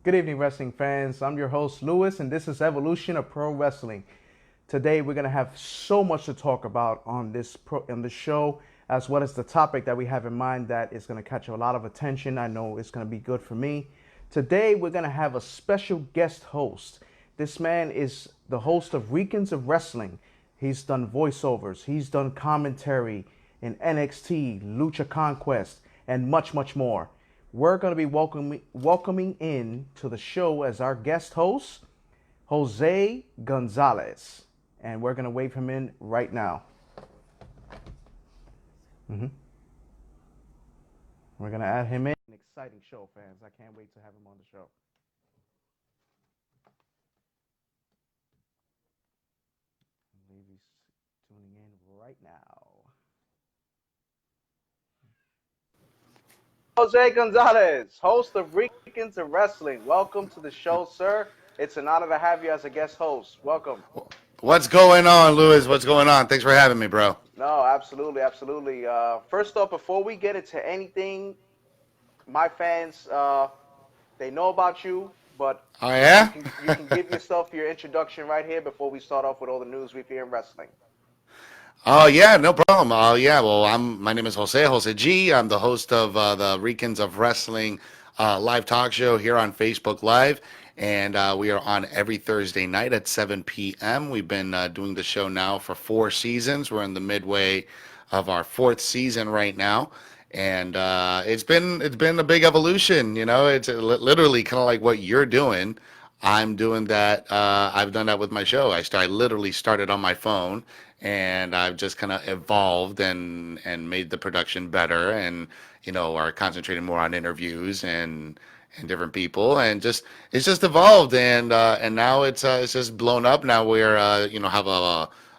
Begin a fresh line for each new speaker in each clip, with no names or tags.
Good evening, wrestling fans. I'm your host, Lewis, and this is Evolution of Pro Wrestling. Today, we're going to have so much to talk about on this show, as well as the topic that we have in mind that is going to catch a lot of attention. I know it's going to be good for me. Today, we're going to have a special guest host. This man is the host of Ricans of Wrestling. He's done voiceovers. He's done commentary in NXT, Lucha Conquest, and much, much more. We're going to be welcoming in to the show as our guest host, Jose Gonzalez. And we're going to wave him in right now. We're going to add him in. An exciting show, fans. I can't wait to have him on the show. I believe he's tuning in right now. Jose Gonzalez, host of Ricans of Wrestling. Welcome to the show, sir. It's an honor to have you as a guest host. Welcome.
What's going on, Lewis? What's going on? Thanks for having me, bro.
No, absolutely, absolutely. First off, before we get into anything, my fans, they know about you, but
Oh, yeah?
you can give yourself your introduction right here before we start off with all the news we hear in wrestling.
Oh, yeah, no problem. Oh, yeah, well, my name is Jose G. I'm the host of the Ricans of Wrestling live talk show here on Facebook Live. And we are on every Thursday night at 7 p.m. We've been doing the show now for 4 seasons. We're in the midway of our 4th season right now. And it's been a big evolution. You know, it's literally kind of like what you're doing. I'm doing that. I've done that with my show. I literally started on my phone, and I've just kind of evolved and made the production better, and are concentrating more on interviews and different people, and it's just evolved, and now it's just blown up. Now we're have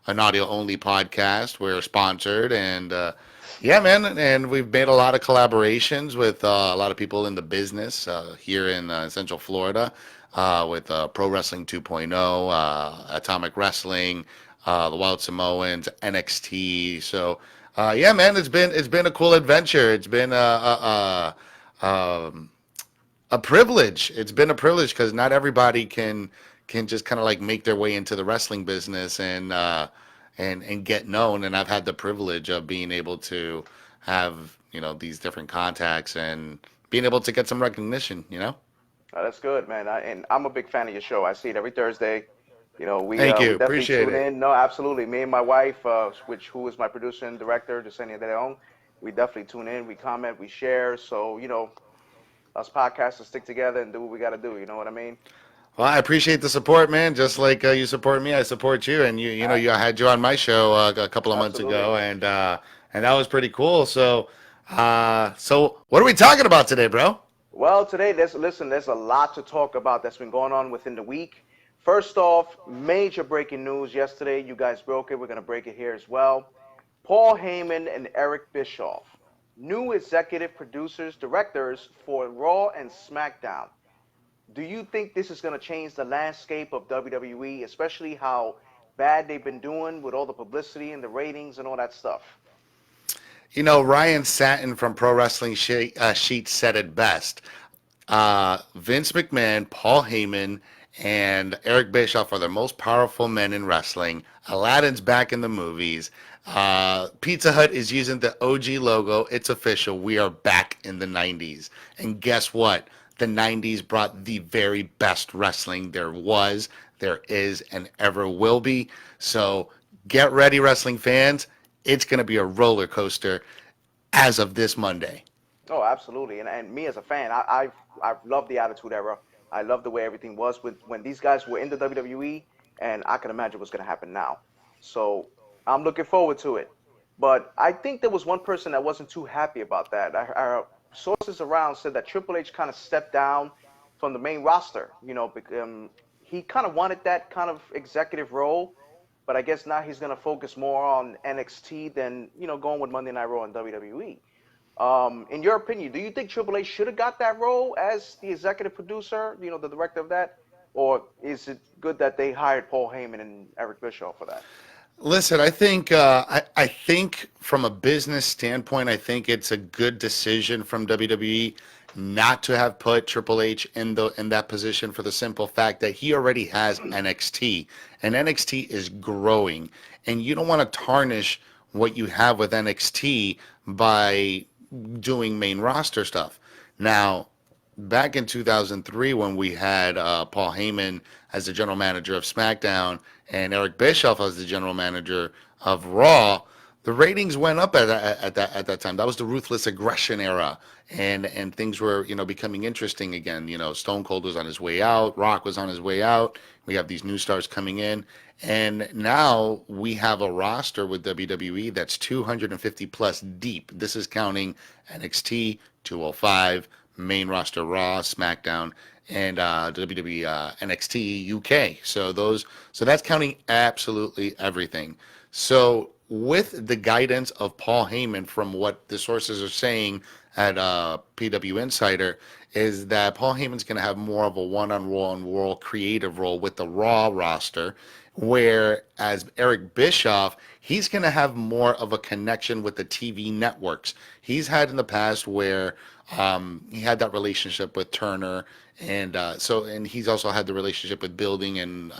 an audio only podcast. We're sponsored, and yeah, man, and we've made a lot of collaborations with a lot of people in the business here in Central Florida, with Pro Wrestling 2.0, Atomic Wrestling, the Wild Samoans, NXT. So, yeah, man, it's been a cool adventure. It's been a privilege. It's been a privilege because not everybody can just kind of like make their way into the wrestling business and get known. And I've had the privilege of being able to have these different contacts and being able to get some recognition.
That's good, man. And I'm a big fan of your show. I see it every Thursday.
Thank
We
you.
definitely
Appreciate
tune
it.
in. No, absolutely. Me and my wife, who is my producer and director, Desenia de Leon, we definitely tune in. We comment, we share. So us podcasters stick together and do what we got to do. You know what I mean?
Well, I appreciate the support, man. Just like you support me, I support you. And I had you on my show a couple of months
Absolutely.
ago, and that was pretty cool. So what are we talking about today, bro?
Well, today, there's a lot to talk about that's been going on within the week. First off, major breaking news yesterday. You guys broke it. We're going to break it here as well. Paul Heyman and Eric Bischoff, new executive producers, directors for Raw and SmackDown. Do you think this is going to change the landscape of WWE, especially how bad they've been doing with all the publicity and the ratings and all that stuff?
Ryan Satin from Pro Wrestling Sheet said it best. Vince McMahon, Paul Heyman, and Eric Bischoff are the most powerful men in wrestling. Aladdin's back in the movies. Pizza Hut is using the OG logo. It's official. We are back in the 90s. And guess what? The 90s brought the very best wrestling there was, there is, and ever will be. So get ready, wrestling fans. It's going to be a roller coaster as of this Monday.
Oh, absolutely. And me as a fan, I've loved the Attitude Era. I love the way everything was when these guys were in the WWE, and I can imagine what's going to happen now. So I'm looking forward to it. But I think there was one person that wasn't too happy about that. Our sources around said that Triple H kind of stepped down from the main roster. He kind of wanted that kind of executive role, but I guess now he's going to focus more on NXT than going with Monday Night Raw and WWE. In your opinion, do you think Triple H should have got that role as the executive producer, the director of that? Or is it good that they hired Paul Heyman and Eric Bischoff for that?
Listen, I think from a business standpoint, I think it's a good decision from WWE. not to have put Triple H in that position for the simple fact that he already has NXT, and NXT is growing, and you don't want to tarnish what you have with NXT by doing main roster stuff. Now, back in 2003 when we had Paul Heyman as the general manager of SmackDown and Eric Bischoff as the general manager of Raw, the ratings went up at that time. That was the ruthless aggression era, and things were becoming interesting again. Stone Cold was on his way out, Rock was on his way out. We have these new stars coming in, and now we have a roster with WWE that's 250 plus deep. This is counting NXT, 205, main roster Raw, SmackDown, and WWE NXT UK. So that's counting absolutely everything. So with the guidance of Paul Heyman, from what the sources are saying at PW Insider, is that Paul Heyman's going to have more of a one-on-one creative role with the Raw roster, whereas Eric Bischoff, he's going to have more of a connection with the TV networks. He's had in the past where he had that relationship with Turner, and he's also had the relationship with building and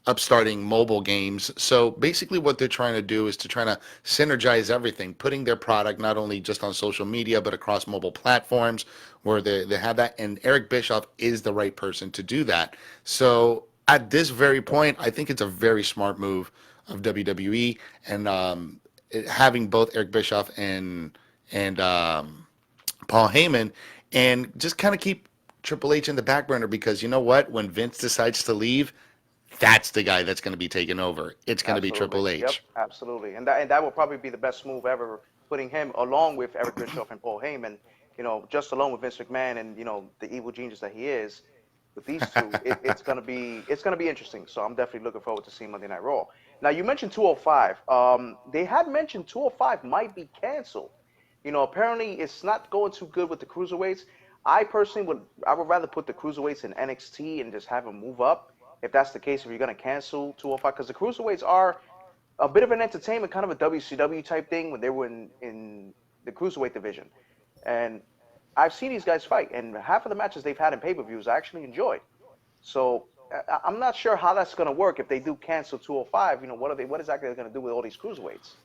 upstarting mobile games. So basically what they're trying to do is to try to synergize everything, putting their product not only just on social media, but across mobile platforms where they have that. And Eric Bischoff is the right person to do that. So at this very point, I think it's a very smart move of WWE, and having both Eric Bischoff and Paul Heyman, and just kind of keep Triple H in the back burner, because you know what? When Vince decides to leave, that's the guy that's going to be taken over. It's going to be
Absolutely.
Triple
Yep.
H.
Absolutely. And that will probably be the best move ever, putting him along with Eric Bischoff and Paul Heyman. Just alone with Vince McMahon and the evil genius that he is. With these two, it's gonna be interesting. So I'm definitely looking forward to seeing Monday Night Raw. Now you mentioned 205. They had mentioned 205 might be canceled. Apparently it's not going too good with the cruiserweights. I would rather put the cruiserweights in NXT and just have them move up. If that's the case, if you're gonna cancel 205, because the cruiserweights are a bit of an entertainment, kind of a WCW type thing when they were in the cruiserweight division. And I've seen these guys fight, and half of the matches they've had in pay-per-views I actually enjoyed. So I'm not sure how that's going to work if they do cancel 205. What exactly are they going to do with all these cruiserweights?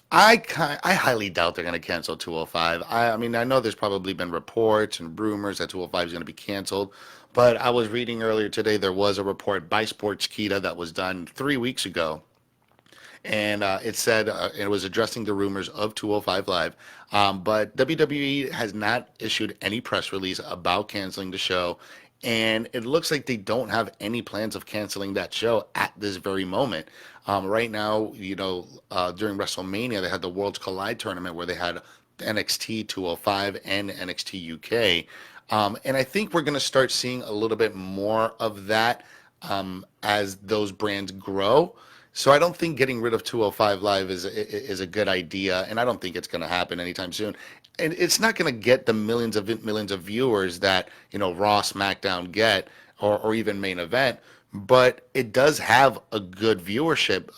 I highly doubt they're going to cancel 205. I mean, I know there's probably been reports and rumors that 205 is going to be canceled, but I was reading earlier today there was a report by Sportskeeda that was done 3 weeks ago, and it said it was addressing the rumors of 205 Live. But WWE has not issued any press release about canceling the show, and it looks like they don't have any plans of canceling that show at this very moment. Right now, during WrestleMania, they had the Worlds Collide tournament where they had NXT 205 and NXT UK. And I think we're going to start seeing a little bit more of that as those brands grow. So I don't think getting rid of 205 Live is a good idea, and I don't think it's going to happen anytime soon. And it's not going to get the millions of viewers that Raw, SmackDown get, or even main event. But it does have a good viewership,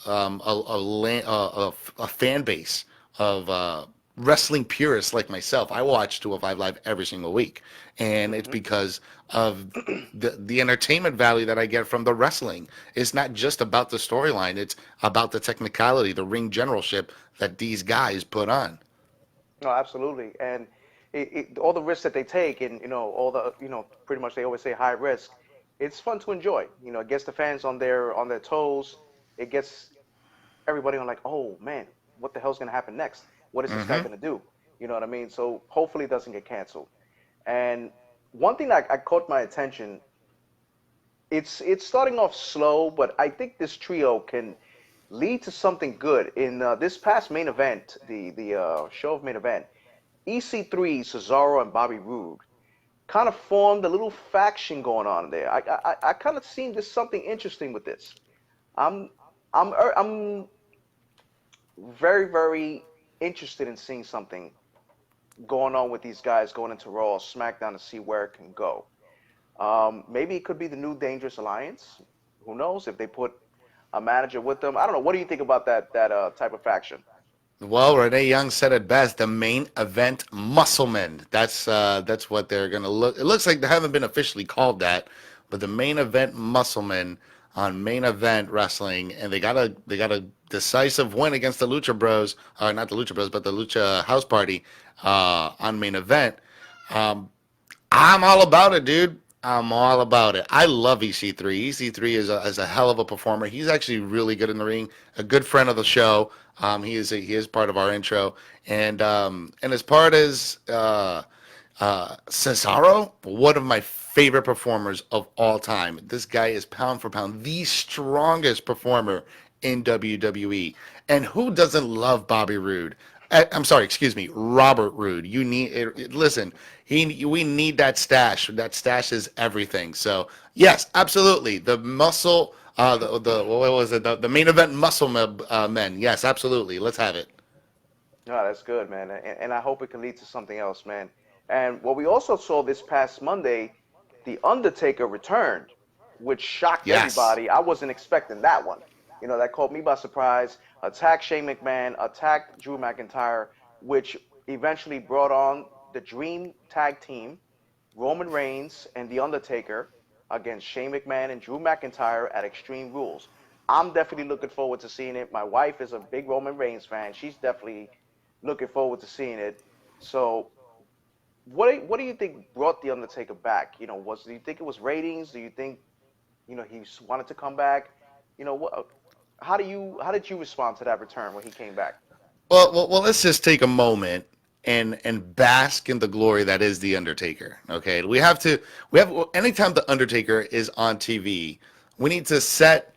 a fan base of wrestling purists like myself. I watch 205 Live every single week, and it's
Hmm.
because of the entertainment value that I get from the wrestling. It's not just about the storyline; it's about the technicality, the ring generalship that these guys put on.
No, absolutely. And all the risks that they take, and all the pretty much they always say high risk. It's fun to enjoy. It gets the fans on their toes. It gets everybody on like, oh man, what the hell's gonna happen next? What is this guy
Hmm.
gonna do? You know what I mean? So hopefully it doesn't get canceled. And one thing that I caught my attention, it's starting off slow, but I think this trio can lead to something good. In this past main event, the show of main event, EC3, Cesaro, and Bobby Roode kind of formed a little faction going on there. I kind of seen this something interesting with this. I'm I'm very very interested in seeing something going on with these guys going into Raw, or SmackDown to see where it can go. Maybe it could be the new Dangerous Alliance. Who knows if they put a manager with them? I don't know. What do you think about that type of faction?
Well, Renee Young said it best. The main event muscleman. That's what they're gonna look. It looks like they haven't been officially called that, but the main event muscleman on main event wrestling, and they got a decisive win against the Lucha Bros. Not the Lucha Bros, but the Lucha House Party on main event. Um, I'm all about it, dude. I'm all about it. I love EC3. EC3 is a hell of a performer. He's actually really good in the ring. A good friend of the show. He is part of our intro, and as part as Cesaro, one of my favorite performers of all time. This guy is pound for pound the strongest performer in WWE. And who doesn't love Bobby Roode? I'm sorry, excuse me, Robert Roode. You need listen. We need that stash. That stash is everything. So yes, absolutely. The muscle, the what was it? The main event men. Yes, absolutely. Let's have it.
No, that's good, man, and I hope it can lead to something else, man. And what we also saw this past Monday, the Undertaker returned, which shocked
Yes.
everybody. I wasn't expecting that one. That caught me by surprise. Attacked Shane McMahon, attacked Drew McIntyre, which eventually brought on the Dream Tag Team, Roman Reigns and The Undertaker against Shane McMahon and Drew McIntyre at Extreme Rules. I'm definitely looking forward to seeing it. My wife is a big Roman Reigns fan. She's definitely looking forward to seeing it. So, what do you think brought The Undertaker back? Do you think it was ratings? Do you think he wanted to come back? What? How did you respond to that return when he came back?
Well, let's just take a moment and bask in the glory that is the Undertaker. Okay, we have anytime the Undertaker is on TV, we need to set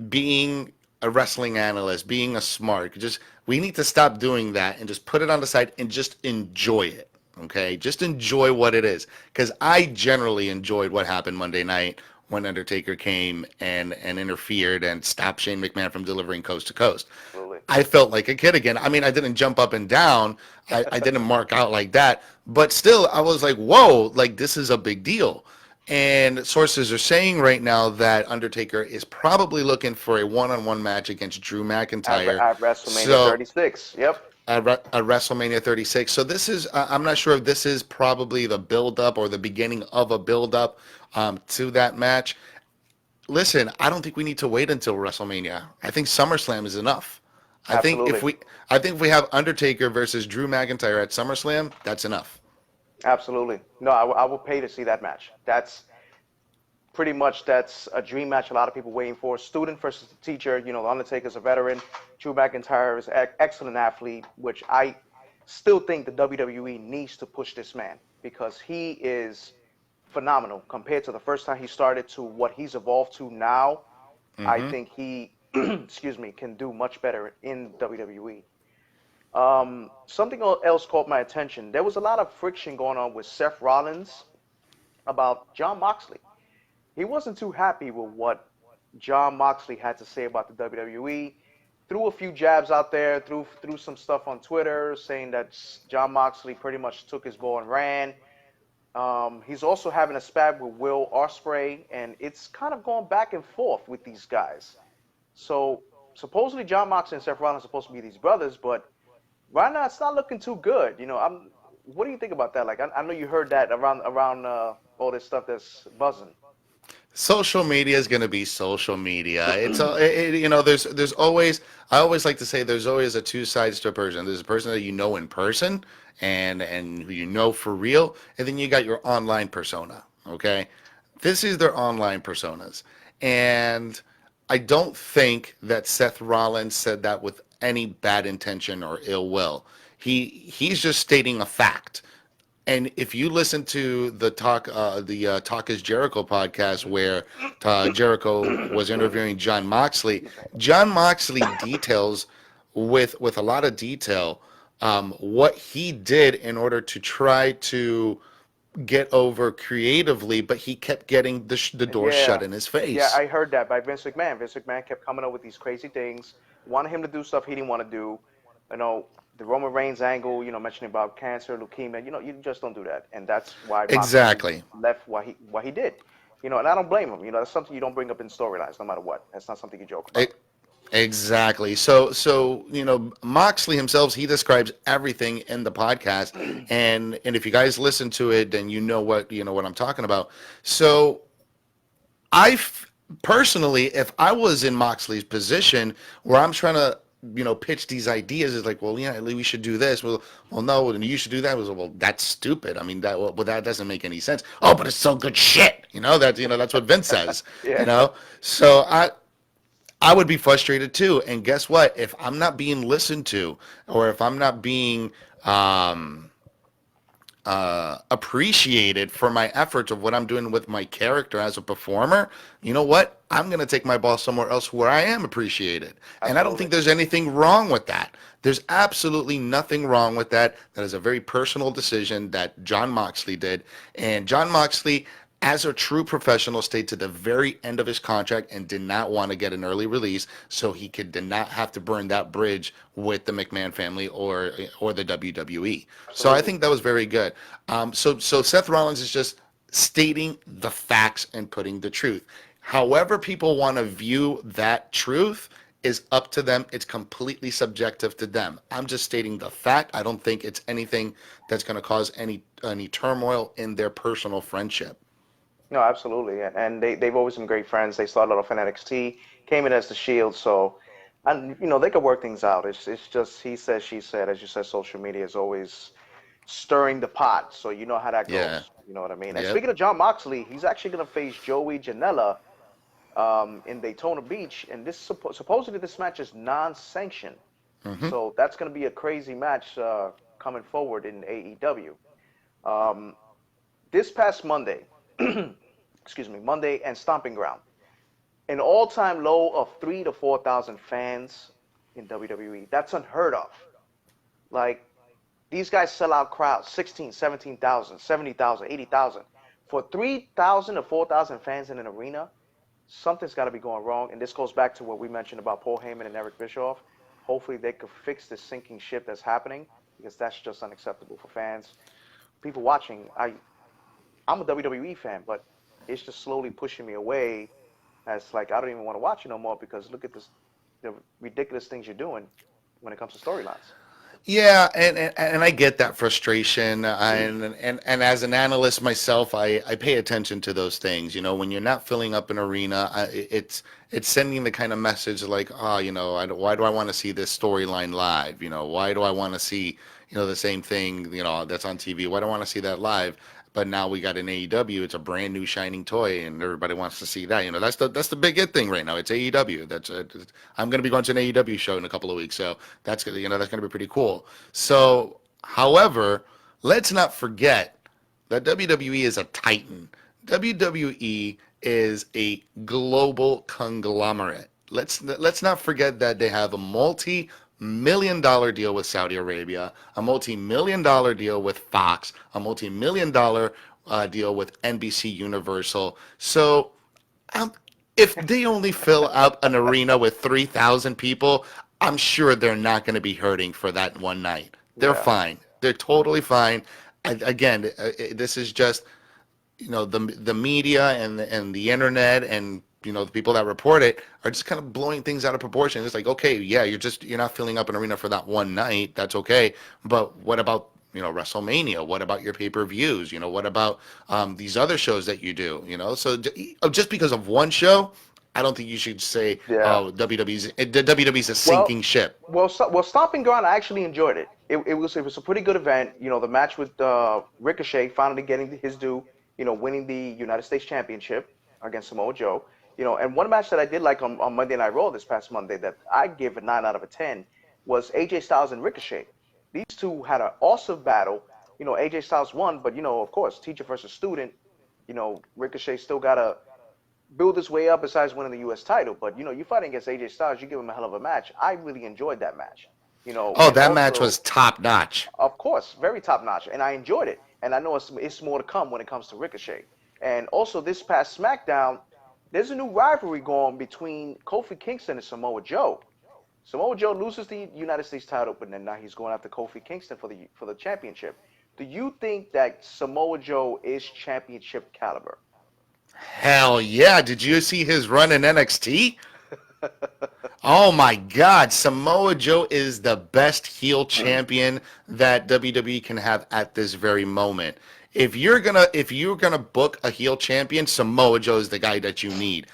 being a wrestling analyst, being a smart. Just we need to stop doing that and just put it on the side and just enjoy it. Okay, just enjoy what it is. Because I generally enjoyed what happened Monday night when Undertaker came and interfered and stopped Shane McMahon from delivering coast to coast.
Absolutely.
I felt like a kid again. I mean, I didn't jump up and down. I didn't mark out like that. But still, I was like, whoa, like this is a big deal. And sources are saying right now that Undertaker is probably looking for a one-on-one match against Drew McIntyre.
At WrestleMania
So
36. Yep.
at WrestleMania 36. So this is, I'm not sure if this is probably the build-up or the beginning of a build-up to that match. Listen, I don't think we need to wait until WrestleMania. I think SummerSlam is enough. I think if
Absolutely.
we, I think if we have Undertaker versus Drew McIntyre at SummerSlam, that's enough.
Absolutely. No, I will pay to see that match. That's a dream match a lot of people waiting for. Student versus the teacher. The Undertaker's a veteran. Drew McIntyre is an excellent athlete, which I still think the WWE needs to push this man because he is phenomenal compared to the first time he started to what he's evolved to now. I
Hmm.
think he, excuse me, can do much better in WWE. Something else caught my attention. There was a lot of friction going on with Seth Rollins about John Moxley. He wasn't too happy with what John Moxley had to say about the WWE. Threw a few jabs out there, threw some stuff on Twitter saying that John Moxley pretty much took his ball and ran. He's also having a spat with Will Ospreay, and it's kind of going back and forth with these guys. So supposedly John Moxley and Seth Rollins are supposed to be these brothers, but right now it's not looking too good. I'm. What do you think about that? Like, I know you heard that around all this stuff that's buzzing.
Social media is going to be social media. There's always, I always like to say there's always a two sides to a person. There's a person that you know in person and who you know for real, and then you got your online persona. Okay, this is their online personas, and I don't think that Seth Rollins said that with any bad intention or ill will. He's just stating a fact. And if you listen to the Talk is Jericho podcast where Jericho was interviewing John Moxley,
Excuse me.
John Moxley details with a lot of detail what he did in order to try to get over creatively, but he kept getting the door
Yeah,
shut in his
yeah,
face.
I heard that by Vince McMahon. Vince McMahon kept coming up with these crazy things, wanted him to do stuff he didn't want to do. You know, the Roman Reigns angle, mentioning about cancer, leukemia. You just don't do that, and that's why Moxley
Exactly.
left what he did. And I don't blame him. That's something you don't bring up in storylines, no matter what. That's not something you joke
E-
about.
Exactly. So Moxley himself, he describes everything in the podcast, and if you guys listen to it, then you know what I'm talking about. So personally, if I was in Moxley's position where I'm trying to, pitch these ideas, it's like, well, yeah, we should do this. Well, no, and you should do that. Well, that's stupid. I mean, that doesn't make any sense. Oh, but it's so good shit. That's what Vince says. You
Yeah.
know, so I would be frustrated too. And guess what? If I'm not being listened to, or if I'm not being um, appreciated for my efforts of what I'm doing with my character as a performer, you know what? I'm going to take my ball somewhere else where I am appreciated. And I don't
Absolutely.
think there's anything wrong with that. There's absolutely nothing wrong with that. That is a very personal decision that John Moxley did. And John Moxley, as a true professional, stayed to the very end of his contract and did not want to get an early release, so he did not have to burn that bridge with the McMahon family or the WWE. So I
Absolutely.
think that was very good. So Seth Rollins is just stating the facts and putting the truth. However, people want to view that truth is up to them. It's completely subjective to them. I'm just stating the fact. I don't think it's anything that's going to cause any turmoil in their personal friendship.
No, absolutely. And they've always been great friends. They started off in NXT, came in as the Shield, so and they could work things out. It's just he said, she said, as you said, social media is always stirring the pot, so you know how that
Yeah.
goes. You know what I mean? And
Yep.
speaking of John Moxley, he's actually gonna face Joey Janela in Daytona Beach, and this supposedly this match is non-sanctioned.
Hmm.
So that's gonna be a crazy match coming forward in AEW. Um, this past Monday, excuse me, Monday and Stomping Ground, an all-time low of 3 to 4 thousand fans in WWE. That's unheard of. Like these guys sell out crowds, 16, 17,000, 70,000, 80,000. For 3,000 to 4,000 fans in an arena, something's got to be going wrong. And this goes back to what we mentioned about Paul Heyman and Eric Bischoff. Hopefully they could fix this sinking ship that's happening because that's just unacceptable for fans. People watching, I'm a WWE fan, but it's just slowly pushing me away as like I don't even want to watch it no more because look at the ridiculous things you're doing when it comes to storylines.
Yeah, and I get that frustration. And as an analyst myself, I pay attention to those things. When you're not filling up an arena, it's sending the kind of message like, oh, why do I want to see this storyline live? Why do I want to see, the same thing, that's on TV? Why do I want to see that live? But now we got an AEW. It's a brand new shining toy, and everybody wants to see that. That's the big hit thing right now. It's AEW. I'm going to be going to an AEW show in a couple of weeks, so that's going to be pretty cool. So, however, let's not forget that WWE is a titan. WWE is a global conglomerate. Let's not forget that they have a multi-million dollar deal with Saudi Arabia, a multi-million dollar deal with Fox, a multi-million dollar deal with NBC Universal. So um, if they only fill up an arena with 3,000 people, I'm sure they're not going to be hurting for that one night. They're
Yeah.
fine. They're totally fine. Again, this is just the media and the internet and the people that report it are just kind of blowing things out of proportion. It's like, okay, yeah, you're not filling up an arena for that one night. That's okay, but what about WrestleMania? What about your pay-per-views? What about these other shows that you do? So just because of one show, I don't think you should say,
Yeah.
oh, WWE's a
Well,
sinking ship.
Stomping Ground, I actually enjoyed it. It was a pretty good event. The match with Ricochet finally getting his due. Winning the United States Championship against Samoa Joe. And one match that I did like on Monday Night Raw this past Monday that I give a 9 out of 10 was AJ Styles and Ricochet. These two had an awesome battle. AJ Styles won, but of course, teacher versus student. Ricochet still gotta build his way up besides winning the U.S. title. But you fighting against AJ Styles, you give him a hell of a match. I really enjoyed that match.
Oh,
And
that match
also,
was top notch.
of course, very top notch, and I enjoyed it. And I know it's more to come when it comes to Ricochet. And also, this past SmackDown, there's a new rivalry going between Kofi Kingston and Samoa Joe. Samoa Joe loses the United States title, but then now he's going after Kofi Kingston for the championship. Do you think that Samoa Joe is championship caliber?
Hell yeah! Did you see his run in NXT? Oh my God, Samoa Joe is the best heel champion that WWE can have at this very moment. If you're gonna book a heel champion, Samoa Joe is the guy that you need.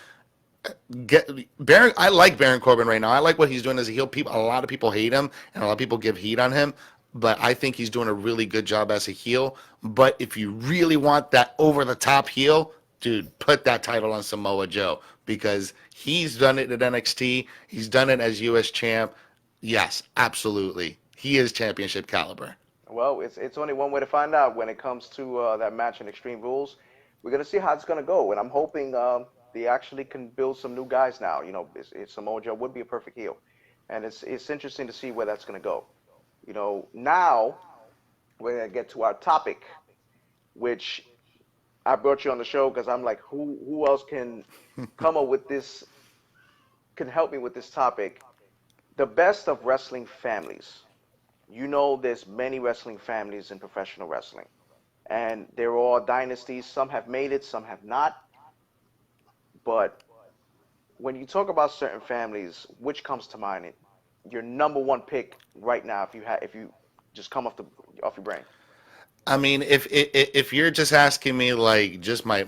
Get Baron. I like Baron Corbin right now. I like what he's doing as a heel. People, a lot of people hate him, and a lot of people give heat on him. But I think he's doing a really good job as a heel. But if you really want that over the top heel, dude, put that title on Samoa Joe because he's done it at NXT. He's done it as U.S. champ. Yes, absolutely, he is championship caliber.
Well, it's only one way to find out when it comes to that match in Extreme Rules. We're gonna see how it's gonna go, and I'm hoping they actually can build some new guys now. Samoa Joe would be a perfect heel, and it's interesting to see where that's gonna go. Now we're gonna get to our topic, which I brought you on the show because I'm like, who else can come up with this, can help me with this topic? The best of wrestling families. There's many wrestling families in professional wrestling, and they're all dynasties. Some have made it, some have not. But when you talk about certain families, which comes to mind? Your number one pick right now, if you just come off your brain.
I mean, if you're just asking me like just my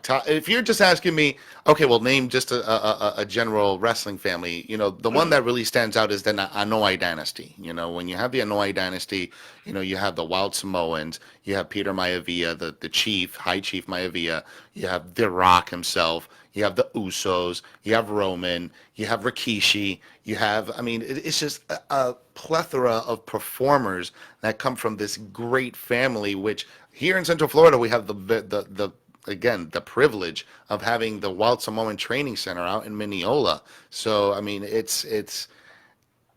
top, if you're just asking me, okay, well, name just a general wrestling family. The one that really stands out is the Anoa'i dynasty. When you have the Anoa'i dynasty, you have the Wild Samoans, you have Peter Maivia, the chief, High Chief Maivia, you have The Rock himself, you have the Usos, you have Roman, you have Rikishi, you have, I mean, it's just a plethora of performers that come from this great family, which here in Central Florida, we have the again, the privilege of having the Wild Samoan Training Center out in Mineola. So, I mean, it's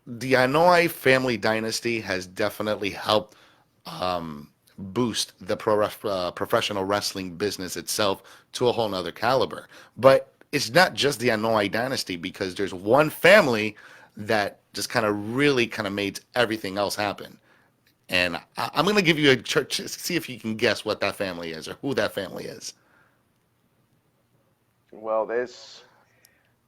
the Anoa'i family dynasty has definitely helped boost the professional wrestling business itself to a whole nother caliber. But it's not just the Anoa'i dynasty because there's one family that just kind of really kind of made everything else happen. And I'm going to give you a church, see if you can guess what that family is or who that family is.
Well, there's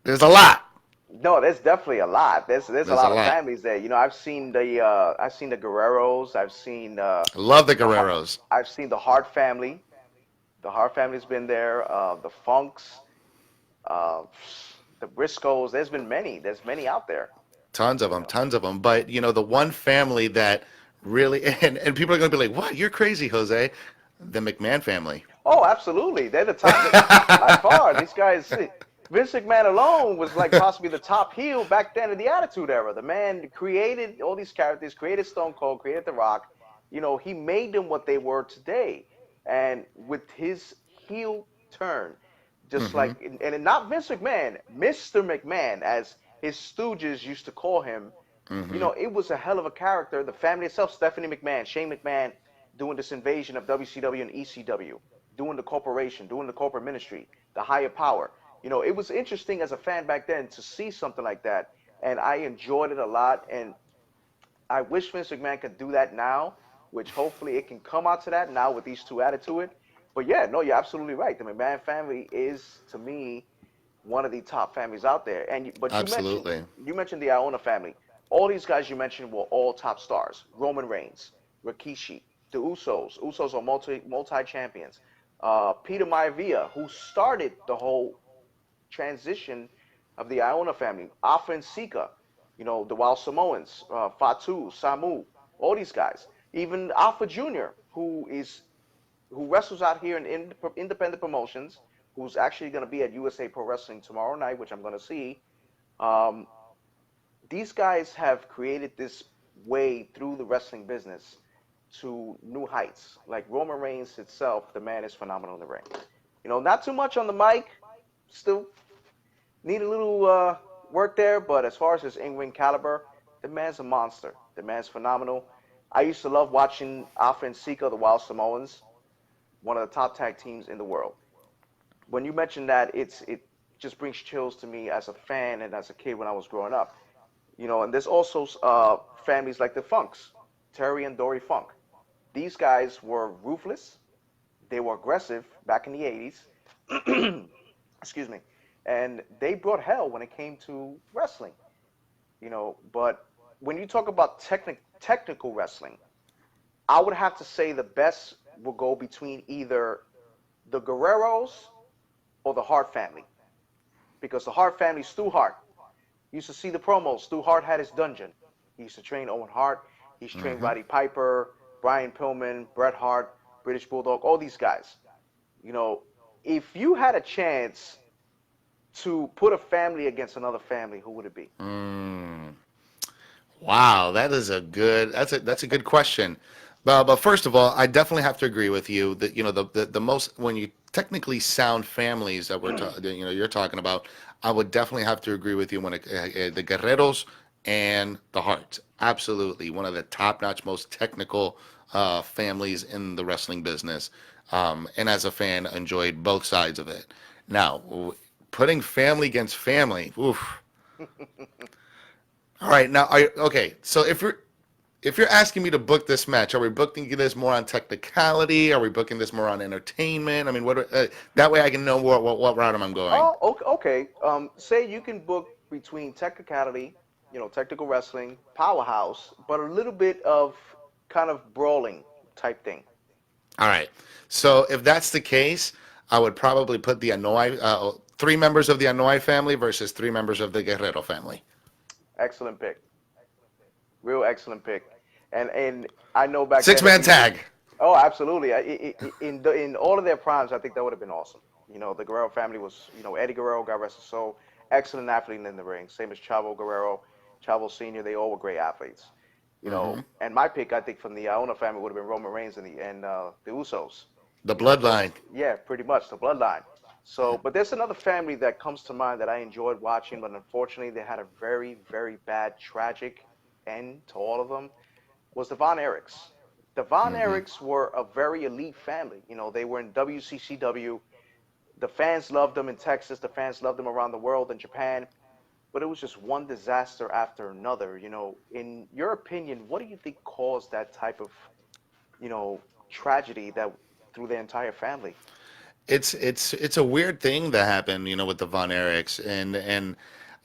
There's a lot.
no, there's definitely a lot. There's a
There's a
lot of
lot.
families there. I've seen the Guerreros.
Love the
The Hart,
Guerreros.
I've seen the Hart family. The Hart family's been there. The Funks, uh, the Briscoes. There's been many. There's many out there.
Tons of
You
them,
know.
tons of them. But the one family that really and people are going to be like, "What? You're crazy, Jose." The McMahon family.
Oh, absolutely. They're the top by far. These guys, Vince McMahon alone was like possibly the top heel back then in the Attitude Era. The man created all these characters, created Stone Cold, created The Rock. He made them what they were today. And with his heel turn, just
Hmm.
like, and not Vince McMahon, Mr. McMahon, as his stooges used to call him,
Hmm.
it was a hell of a character. The family itself, Stephanie McMahon, Shane McMahon, doing this invasion of WCW and ECW, doing the corporation, doing the corporate ministry, the higher power. It was interesting as a fan back then to see something like that, and I enjoyed it a lot. And I wish Vince McMahon could do that now, which hopefully it can come out to that now with these two added to it. But yeah, no, you're absolutely right. The McMahon family is, to me, one of the top families out there. But you mentioned
Absolutely.
you mentioned the Iona family. All these guys you mentioned were all top stars. Roman Reigns, Rikishi, the Usos. Usos are multi champions. Peter Maivia, who started the whole transition of the Iona family. Alpha and Sika, the Wild Samoans, Fatu, Samu, all these guys. Even Alpha Jr., who wrestles out here in independent promotions, who's actually going to be at USA Pro Wrestling tomorrow night, which I'm going to see. Um, these guys have created this way through the wrestling business to new heights. Like Roman Reigns itself, the man is phenomenal in the ring. Not too much on the mic, still need a little work there, but as far as his in-ring caliber, the man's a monster. The man's phenomenal. I used to love watching Alpha and Sika, the Wild Samoans, one of the top tag teams in the world. When you mentioned that, it just brings chills to me as a fan and as a kid when I was growing up. And there's also families like the Funks, Terry and Dory Funk. These guys were ruthless. They were aggressive back in the 80s. Excuse me. and they brought hell when it came to wrestling. But when you talk about technical wrestling, I would have to say the best will go between either the Guerreros or the Hart family, because the Hart family, Stu Hart, you used to see the promos. Stu Hart had his dungeon. He used to train Owen Hart. He's trained
Hmm.
Roddy Piper, Brian Pillman, Bret Hart, British Bulldog, all these guys. You know, if you had a chance to put a family against another family, who would it be?
Mm. Wow, that is a good. That's a good question. But first of all, I definitely have to agree with you that the most when you technically sound families that you're talking about, I would definitely have to agree with you when the Guerreros and the Hearts, absolutely one of the top-notch, most technical families in the wrestling business. And as a fan, enjoyed both sides of it. Now, putting family against family, oof. All right, now, okay? So if you're asking me to book this match, are we booking this more on technicality? Are we booking this more on entertainment? I mean, that way I can know what route I'm going.
Oh, okay. Okay. Say you can book between technicality, technical wrestling, powerhouse, but a little bit of kind of brawling type thing.
All right. So if that's the case, I would probably put the Anoa'i, three members of the Anoa'i family versus three members of the Guerrero family.
Excellent pick. Real excellent pick. And I know back
Six
then if
man
you
tag.
oh, absolutely. In all of their primes, I think that would have been awesome. The Guerrero family was, Eddie Guerrero, God rest his soul, excellent athlete in the ring. Same as Chavo Guerrero, Chavo Senior. They all were great athletes.
Hmm.
And my pick, I think, from the Iona family would have been Roman Reigns and the Usos.
The
So
bloodline.
yeah, pretty much the bloodline. So, but there's another family that comes to mind that I enjoyed watching, but unfortunately they had a very, very bad, tragic end to all of them. Was the Von Erichs. The Von
Hmm.
Erichs were a very elite family. They were in WCCW. The fans loved them in Texas. The fans loved them around the world in Japan. But it was just one disaster after another. In your opinion, what do you think caused that type of, you know, tragedy that through their entire family?
It's a weird thing that happened, with the Von Erichs, and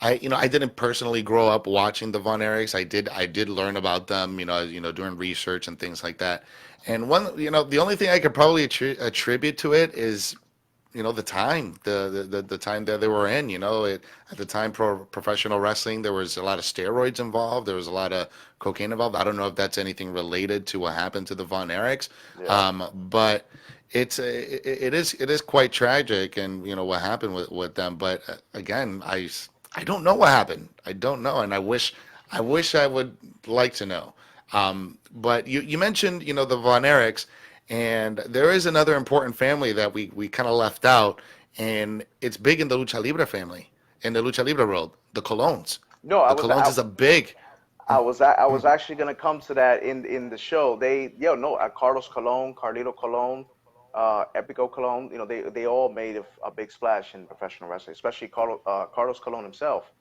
I didn't personally grow up watching the Von Erichs. I did learn about them, doing research and things like that. And the only thing I could probably attribute to it is the time, the time that they were in. At the time, professional wrestling, there was a lot of steroids involved. There was a lot of cocaine involved. I don't know if that's anything related to what happened to the Von Erichs,
Yeah.
but it is quite tragic, and what happened with them. But again, I don't know what happened. I don't know, and I wish I would like to know. But you mentioned the Von Erichs. And there is another important family that we kind of left out, and it's big in the Lucha Libre family, in the Lucha Libre world, the Colons.
No,
The Colons is a big.
I was actually gonna come to that in the show. No, Carlos Colon, Carlito Colon, Epico Colon. They all made a big splash in professional wrestling, especially Carlos Colon himself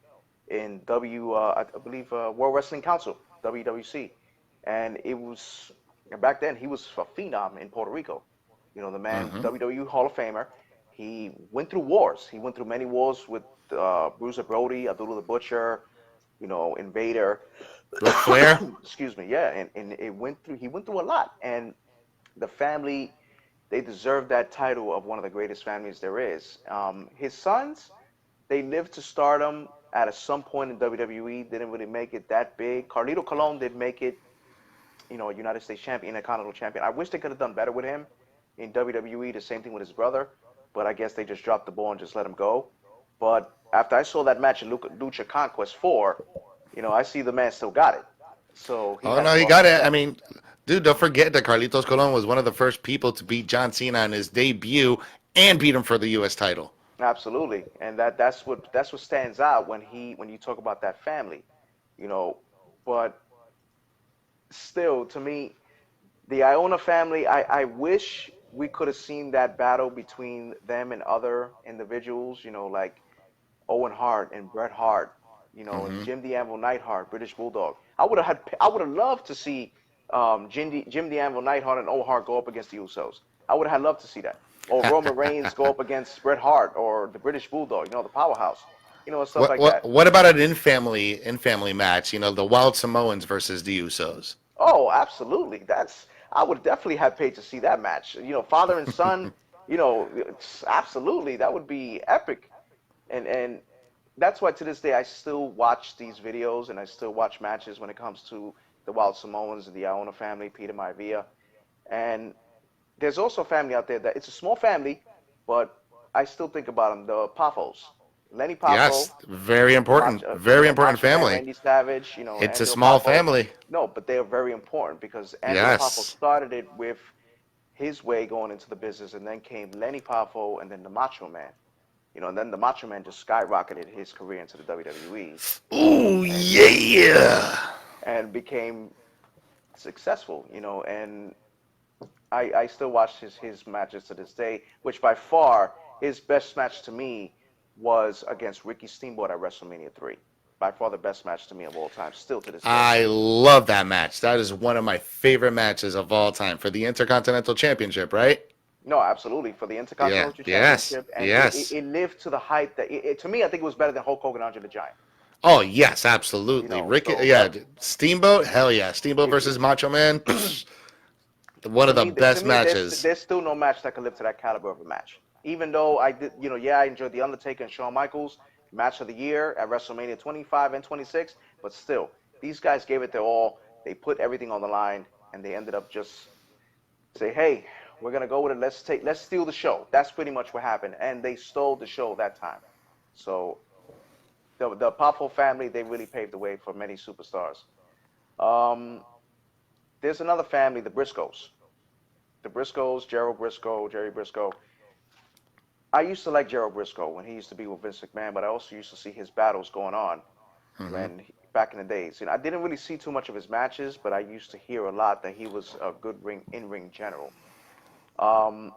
in I believe World Wrestling Council, WWC, and it was and back then he was a phenom in Puerto Rico. The man,
Hmm.
WWE Hall of Famer. He went through wars. He went through many wars with Bruiser Brody, Abdullah the Butcher, Invader.
Ric Flair.
Excuse me, yeah, and he went through a lot, and the family, they deserve that title of one of the greatest families there is. His sons, they lived to stardom at some point in WWE, didn't really make it that big. Carlito Colon did make it, a United States champion, a Continental champion. I wish they could have done better with him in WWE. The same thing with his brother, but I guess they just dropped the ball and just let him go. But after I saw that match in Lucha Conquest 4, I see the man still got it. So he
Oh no,
hasn't
he
lost
got
his
it. I
step.
mean, dude, don't forget that Carlitos Colon was one of the first people to beat John Cena on his debut and beat him for the U.S. title.
Absolutely, and that's what stands out when you talk about that family, you know. But still, to me, the Iona family, I wish we could have seen that battle between them and other individuals, like Owen Hart and Bret Hart, and
Hmm.
Jim the Anvil Neidhart, British Bulldog. I would have loved to see Jim the Anvil Neidhart and Owen Hart go up against the Usos. I would have loved to see that. or Roman Reigns go up against Bret Hart or the British Bulldog, the powerhouse, and stuff
What
like
what
that.
what about an in family match? The Wild Samoans versus the Usos.
Oh, absolutely. I would definitely have paid to see that match. Father and son. Absolutely, that would be epic. And that's why to this day I still watch these videos and I still watch matches when it comes to the Wild Samoans and the Iona family, Peter Maivia. And there's also a family out there that it's a small family, but I still think about them, the Paphos. Lenny Poffo,
Yes, very important,
Macho,
very important
Macho Man
family.
Randy Savage,
It's a
Angelo
small
Poffo.
family.
No, but they are very important because Angelo Poffo
Yes.
started it with his way going into the business, and then came Lenny Poffo and then the Macho Man. And then the Macho Man just skyrocketed his career into the WWE
Ooh
and
yeah.
and became successful. And I still watch his matches to this day, which by far his best match to me was against Ricky Steamboat at WrestleMania 3. By far the best match to me of all time, still to this day.
I love that match. That is one of my favorite matches of all time for the Intercontinental Championship, right?
No, absolutely, for the
Yeah.
Intercontinental
Yes.
Championship, and
Yes.
it lived to the hype that to me, I think it was better than Hulk Hogan Andre the Giant.
Oh yes, absolutely. Rick,
So
yeah, Steamboat, hell yeah, Steamboat
it,
versus Macho Man, one of the
to
best
me,
matches.
there's still no match that can live to that caliber of a match. Even though I did, yeah, I enjoyed the Undertaker and Shawn Michaels match of the year at WrestleMania 25 and 26, but still, these guys gave it their all. They put everything on the line, and they ended up just say, "Hey, we're gonna go with it. Let's steal the show." That's pretty much what happened, and they stole the show that time. So the Powerful family, they really paved the way for many superstars. Um, there's another family, the Briscoes. The Briscoes, Gerald Briscoe, Jerry Briscoe. I used to like Gerald Briscoe when he used to be with Vince McMahon, but I also used to see his battles going on
Hmm.
back in the days. I didn't really see too much of his matches, but I used to hear a lot that he was a good in-ring general. Um,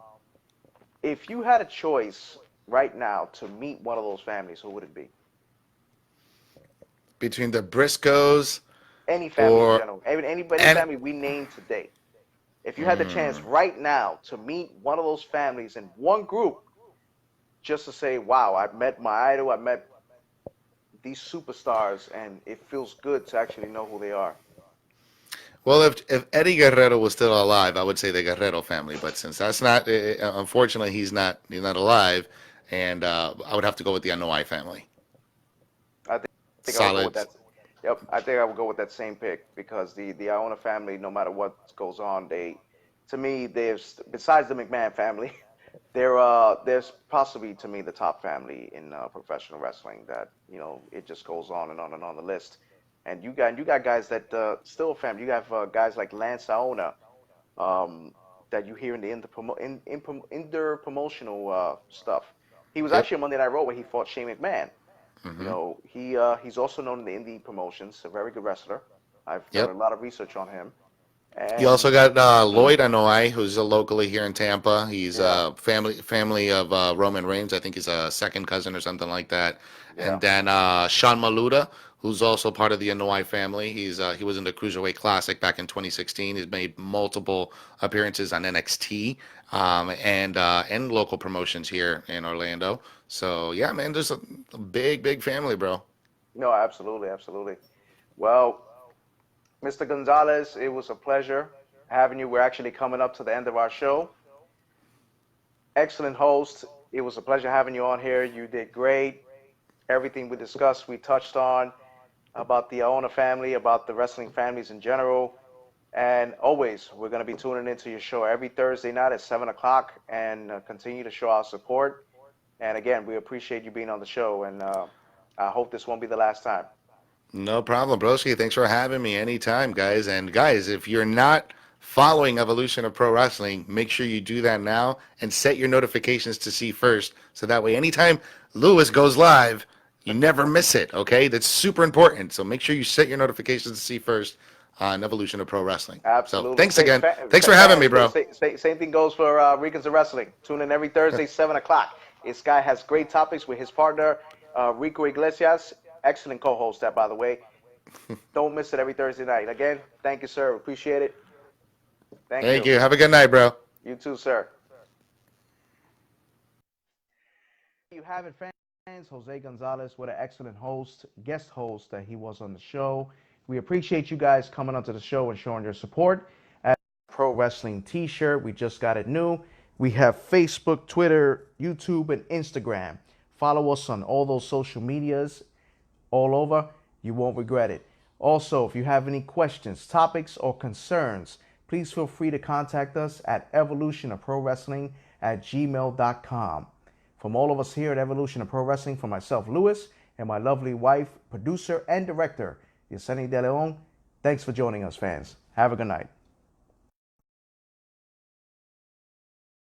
if you had a choice right now to meet one of those families, who would it be?
Between the Briscoes
Any family in
or
general, any
and
family we named today. If you had the chance
mm,
right now to meet one of those families in one group, just to say, "Wow, I met my idol, I met these superstars, and it feels good to actually know who they are."
well, if Eddie Guerrero was still alive, I would say the Guerrero family. But since that's not, unfortunately, he's not alive, and I would have to go with the Anoa'i family.
I think I would go with
Solid.
that. Yep, I think I would go with that same pick because the Iona family, no matter what goes on, to me, there's besides the McMahon family, there's possibly to me the top family in professional wrestling. That it just goes on and on and on the list. And you got guys that still family. You have guys like Lance Iona, um, that you hear in the inter promotional stuff. He was
Yep.
actually on Monday Night Raw where he fought Shane McMahon.
Hmm.
He's also known in the indie promotions, a very good wrestler. I've done a
Yep.
lot of research on him,
You also
and
got Lloyd Anoa'i, who's locally here in Tampa. He's
yeah,
family of Roman Reigns. I think he's a second cousin or something like that.
yeah,
And then Sean Maluda, who's also part of the Anoa'i family. He was in the Cruiserweight Classic back in 2016. He's made multiple appearances on NXT and local promotions here in Orlando. So yeah, man, there's a big family, bro.
no, absolutely, absolutely. Well, Mr. Gonzalez, it was a pleasure having you. We're actually coming up to the end of our show. Excellent host. It was a pleasure having you on here. You did great. Everything we discussed, we touched on about the Iona family, about the wrestling families in general. And always, we're going to be tuning into your show every Thursday night at 7 o'clock and continue to show our support. And again, we appreciate you being on the show. And I hope this won't be the last time.
No problem, broski. Thanks for having me anytime, guys. And guys, if you're not following Evolution of Pro Wrestling, make sure you do that now and set your notifications to see first. So that way, anytime Lewis goes live, you never miss it. Okay, that's super important. So make sure you set your notifications to see first on Evolution of Pro Wrestling. So
Absolutely.
thanks again. Thanks for having me,
Fans,
bro.
same thing goes for Ricans of Wrestling. Tune in every Thursday, 7 o'clock. This guy has great topics with his partner, Rico Iglesias. Excellent co host, that, by the way. Don't miss it every Thursday night. Again, thank you, sir. Appreciate it. Thank
Thank
you.
you. Have a good night, bro.
You too, sir. you have it, fans. Jose Gonzalez, what an excellent host, guest host that he was on the show. We appreciate you guys coming onto the show and showing your support. As Pro Wrestling T-shirt, we just got it new. We have Facebook, Twitter, YouTube, and Instagram. Follow us on all those social medias all over. You won't regret it. Also, if you have any questions, topics, or concerns, please feel free to contact us at evolutionofprowrestling@gmail.com. From all of us here at Evolution of Pro Wrestling, from myself, Lewis, and my lovely wife, producer, and director, Yesenia De Leon, thanks for joining us, fans. Have a good night.